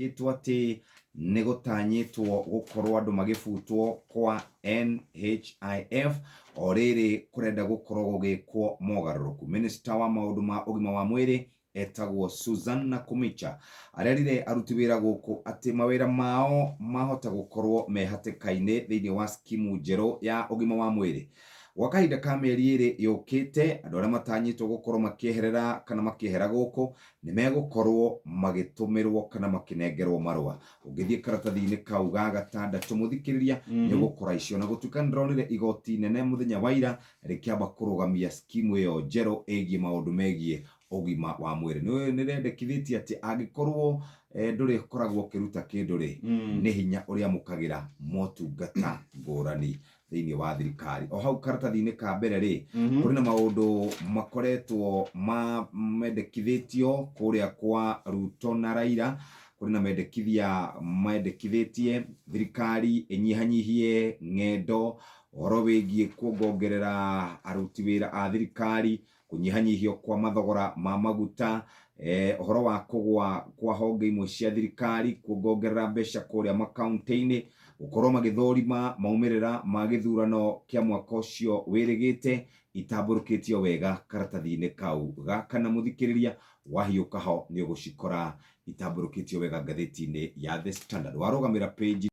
kwandikitwo ati nigutanyitwo gukorwo andu magibutwo kwa NHIF o riri kurenda gukorwo gugikwo mogaruruku. Minister wa maundu ma ugima wa mwiri etagwo Susan Nakhumicha arerire aruti wira guku ati mawira mao mahota gukorwo mehatikaine thiini wa skimu njeru ya ugima wa mwiri. Gwa kahinda ka mieri iri yukite andu aria matanyitwo gukorwo makieherera kana makiehera guku ni megukorwo magitumirwo kana makinengerwo marua. Ungithie karatathi-ini kau ga gatandatu muthikiriria ni gukora icio na gutuika ndironire igoti nene muthenya wa ira rikiamba kurugamia skimu iyo njeru igie maundu megie ugima wa mwiri. Ni rendekithitie ati angikorwo nduri koragwo kiruta kindu ri ni hinya uria mukagira motungata ngurani thiini wa thirikari. O hau karatathi-ini ka mbere ri kuri na maundu makoretwo mendekithitio kuria kwa Ruto na Raila. Kuri na mendekithia mendekithitie thirikari inyihanyihie ng'endo uhoro wigie kuongerera aruti wira a thirikari, kunyihanyihio kwa mathogora ma maguta, uhoro wa kugwa kwa honge imwe cia thirikari, kuongerera mbeca kuria makaunti-ini, gukorwo magithorima maumirira ma githurano kia mwaka ucio wirigite itamburukitio wega karatathi-ini kau gaka. Na muthikiriria wahiuka ho ni ugucikora itamburukitio wega ngatheti-ini ya The Standard. Warugamira page